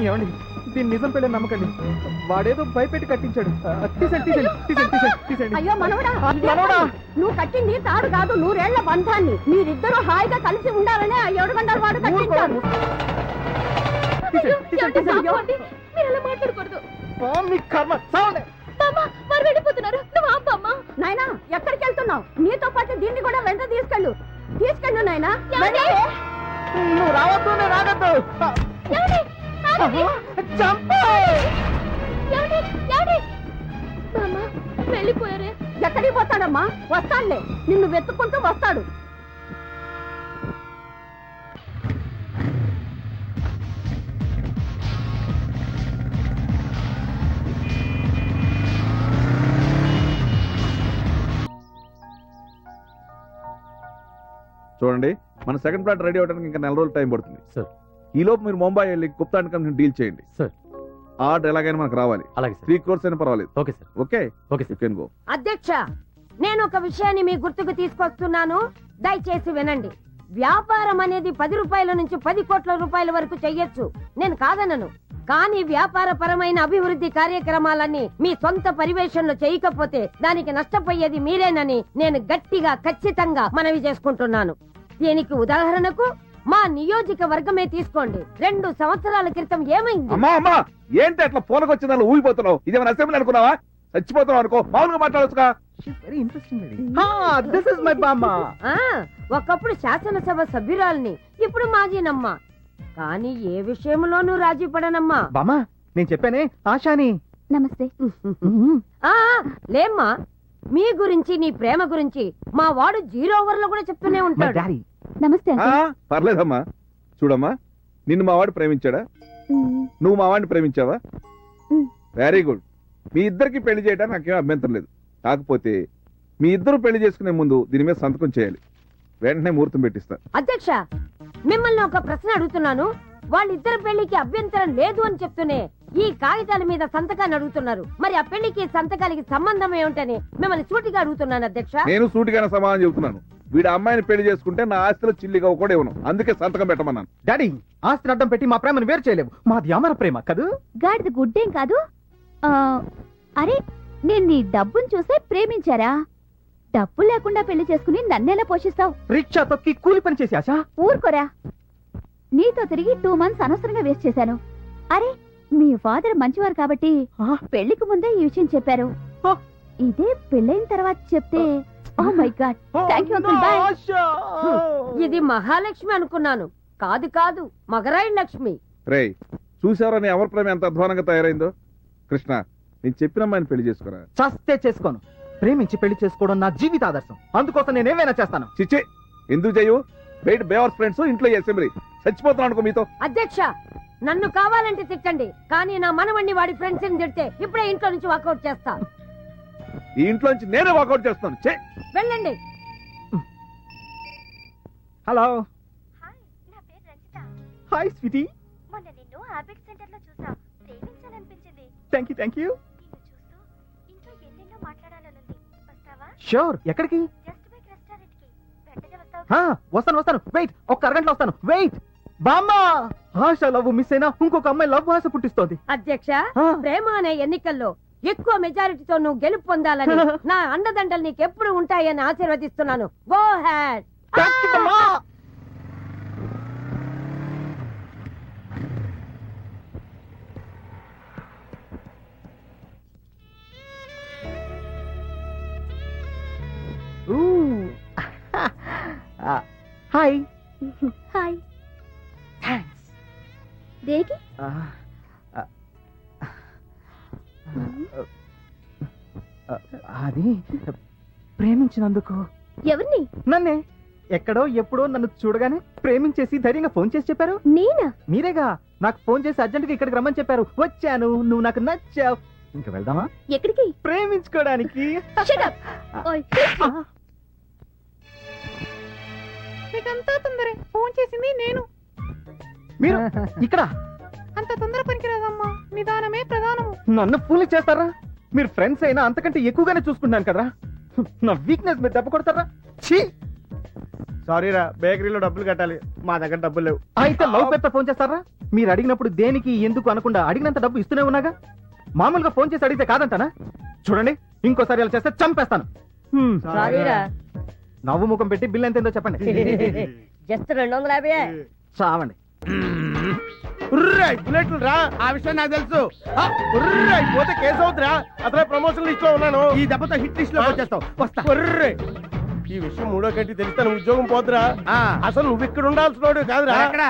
ఏమండి దీన్ని నిజం పెళ్ళని నమ్మకండి. వాడేదో భయపెట్టి కట్టించాడు. తీసేయండి. అయ్యో మనవడా, నువ్వు కట్టింది తాడు కాదు, 100 ఏళ్ల బంధాన్ని. మీరిద్దరూ హాయిగా కలిసి ఉండాలనే ఆ 7 గంటల వాడు కట్టించాడు. మాట్లాడకూడదు. వెళ్ళిపోతున్నారు. నాయనా ఎక్కడికి వెళ్తున్నావు? నీతో పాటు దీన్ని కూడా వెంట తీసుకెళ్ళు నాయనా. నువ్వు రావద్దు, నేను రాగద్దు. వెళ్ళిపోయారే. ఎక్కడికి పోతాడమ్మా? వస్తాడులే, నిన్ను వెతుక్కుంటూ వస్తాడు. చూడండి, మన సెకండ్ ప్లాట్ రెడీ అవడానికి ఇంకా 4 రోజులు టైం పడుతుంది సార్. ఈ లోపు మీరు ముంబై వెళ్ళి గుప్తా అండ్ కంపెనీ డీల్ చేయండి సార్. ఆర్డర్ ఎలాగైనా మనకు రావాలి. అలాగే 3 crores అయినా పర్వాలేదు. Okay sir. Okay okay you can go. అధ్యక్ష, నేను ఒక విషయాన్ని మీ గుర్తుకు తీసుకొస్తున్నాను, దయచేసి వినండి. వ్యాపారం అనేది 10 రూపాయల నుంచి 10 కోట్ల రూపాయల వరకు చెయ్యొచ్చు, నేను కాదనను. కానీ వ్యాపార పరమైన అభివృద్ధి కార్యక్రమాలన్నీ మీ సొంత పరివేషంలో చేయకపోతే దానికి నష్టపోయేది మీరేనని నేను గట్టిగా ఖచ్చితంగా మనవి చేసుకుంటున్నాను. దీనికి ఉదాహరణకు మా నియోజకవర్గమే తీసుకోండి. 2 సంవత్సరాల క్రితం ఏమైంది? అమ్మా అమ్మా, ఏంటి అట్లా పోనకొచ్చిన ఊగిపోతున్నావు? ఇదేమైనా అసెంబ్లీ అనుకున్నావా? చచ్చిపోతున్నావు అనుకో, మామూలుగా మాట్లాడొచ్చుగా. ఒకప్పుడు శాసనసభ సభ్యురాల్ని, ఇప్పుడు మాజీనమ్మ. కానీ ఏ విషయంలోనూ రాజీ పడనమ్మా. బామా, నేను చెప్పానే ఆశాని. నమస్తే. లేమ్మా, మీ గురించి నీ ప్రేమ గురించి మా వాడు 0 ఓవర్లో కూడా చెప్తూనే ఉంటాడు. నమస్తే. పర్లేదమ్మా. చూడమ్మా, నిన్ను మా వాడు ప్రేమించాడా? నువ్వు మా వాడిని ప్రేమించావా? Very good. మీ ఇద్దరికి పెళ్లి చేయడానికి నాకేం అభ్యంతరం లేదు. కాకపోతే మీ ఇద్దరు పెళ్లి చేసుకునే ముందు దీని మీద సంతకం చేయాలి. వెంటనే ముహూర్తం పెట్టిస్తా. అధ్యక్ష, మిమ్మల్ని ఒక ప్రశ్న అడుగుతున్నాను. వాళ్ళిద్దరు పెళ్లికి అభ్యంతరం లేదు అని చెప్తూనే ఈ కాగితాల మీద సంతకాన్ని అడుగుతున్నారు. మరి ఆ పెళ్లికి సంతకాలకి సంబంధం ఏమిటని మిమ్మల్ని సూటిగా అడుగుతున్నాను అధ్యక్ష. నేను సూటిగానే సమాధానం చెబుతున్నాను. వీడి అమ్మాయిని పెళ్లి చేసుకుంటే నా ఆస్తిలో చిల్లిగా కూడా ఇవ్వను, అందుకే సంతకం పెట్టమన్నాను. డాడీ, ఆస్తిని అడ్డం పెట్టి మా ప్రేమను వేరు చేయలేవు. మాది అమర ప్రేమ కదూ. గాడిది గుడ్డేం కాదు. అరే, నేను నీ డబ్బును చూసే ప్రేమించారా? డబ్బు లేకుండా పెళ్లి చేసుకుని నన్నెలా పోషిస్తావు? రిక్షా తొక్కి కూలి పని చేసి ఆశ. ఊరుకోరా, నీతో తిరిగి 2 months అనవసరంగా వేస్ట్ చేశాను. అరే, మీ ఫాదర్ మంచివారు కాబట్టి పెళ్లికి ముందే ఈ విషయం చెప్పారు. ఇదే పెళ్ళైన తర్వాత చెప్తే oh my God. Thank you uncle, bye. ఇది మహాలక్ష్మి అనుకున్నాను. కాదు కాదు, మగరాయి లక్ష్మి. రేయ్, చూసారా నీ అమర ప్రేమ ఎంత అధ్వానంగా తయారైందో? కృష్ణ, నేను చెప్పిన అమ్మాయిని పెళ్లి చేసుకురా. చస్తే చేసుకోను. ప్రేమించి పెళ్లి చేసుకోవడం నా జీవిత ఆదర్శం. అందుకోసం నేనేమైనా చేస్తాను. చిచ్చే, ఎందుకు చెయ్యు? బయట బేవర్స్ ఫ్రెండ్స్, ఇంట్లో అసెంబ్లీ. చచ్చిపోతున్నాను అనుకో మీతో. అధ్యక్ష, నన్ను కావాలంటే తిట్టండి, కానీ నా మనవణ్ణి వాడి ఫ్రెండ్స్ ని తిడితే ఇప్పుడే ఇంట్లో నుంచి వాకౌట్ చేస్తా. ఈ ఇంట్లో నుంచి నేనే వాకౌట్ చేస్తాను. వెళ్ళండి. హలో. హాయ్, నా పేరు రంజిత. Hi Sweety. మొన్న నిన్ను హ్యాబిట్ సెంటర్ లో చూసా, ప్రేమించాలనిపించింది. Thank you thank you. నిన్ను చూస్తూ ఇంకా ఎన్నెన్నో మాట్లాడాలనుంది. వస్తావా? షూర్. ఎక్కడికి? జస్ట్ బైక్ రెస్టారెంట్ కి. వెంటనే వస్తావా? వస్తాను. వెయిట్, ఒక్క అరగంటలో వస్తాను. వెయిట్. బామ్మా, ఆశ లవ్ మిస్ అయినా ఇంకొక అమ్మాయి లవ్ ఆశ పుట్టిస్తోంది. అధ్యక్ష, ప్రేమ అనే ఎన్నికల్లో ఎక్కువ మెజారిటీతో నువ్వు గెలుపు పొందాలని నా అండదండలు నీకు ఎప్పుడు ఉంటాయని ఆశీర్వదిస్తున్నాను. Go head. Hi. Hi. Thanks. దేనికి? అది ప్రేమించినందుకు. ఎవరిని? నన్నే. ఎక్కడో ఎప్పుడో నన్ను చూడగానే ప్రేమించేసి ధైర్యంగా ఫోన్ చేసి చెప్పారు. నేనా? మీరేగా నాకు ఫోన్ చేసి అర్జెంట్ గా ఇక్కడికి రమ్మని చెప్పారు. వచ్చాను. నువ్వు నాకు నచ్చావు. ఇంకా వెళ్దామా? ఎక్కడికి? ప్రేమించుకోవడానికి. మీకంతా తొందరే. ఫోన్ చేసింది నేను. మీరు ఇక్కడ? అంత తొందర పనికిరాదమ్మా, నిదానమే ప్రధానము. నన్ను ఫూల్ చేస్తారా? మీరు ఫ్రెండ్స్ అయినా అంతకంటే ఎక్కువగానే చూసుకుంటాను కదరా. నా వీక్నెస్ మీరు దెబ్బ కొడతారా? సారీ రా, బేకరీలో డబ్బులు కట్టాలి, మా దగ్గర డబ్బులు లేవు. అయితే లవ్ పెద్ద ఫోన్ చేస్తారా? మీరు అడిగినప్పుడు దేనికి ఎందుకు అనకుండా అడిగినంత డబ్బు ఇస్తూనే ఉన్నాగా. మామూలుగా ఫోన్ చేసి అడిగితే కాదంటానా? చూడండి, ఇంకోసారి అలా చేస్తే చంపేస్తాను. నవ్వు ముఖం పెట్టి బిల్ ఎంత ఏందో చెప్పండి. జస్ట్ 250. చావండి. బుల్లెట్లు రా, ఆ విషయం నాకు తెలుసు. పోతే కేసు అవుతురా, అసలే ప్రమోషన్ లిస్ట్ లో ఉన్నాను. ఈ దెబ్బతో హిట్ లిస్ట్ లో వచ్చేస్తావు. వస్తా. ఈ విషయం 3వ కంటి తెలిస్తే ఉద్యోగం పోతురా. అసలు నువ్వు ఇక్కడ ఉండాల్సిన కాదురా.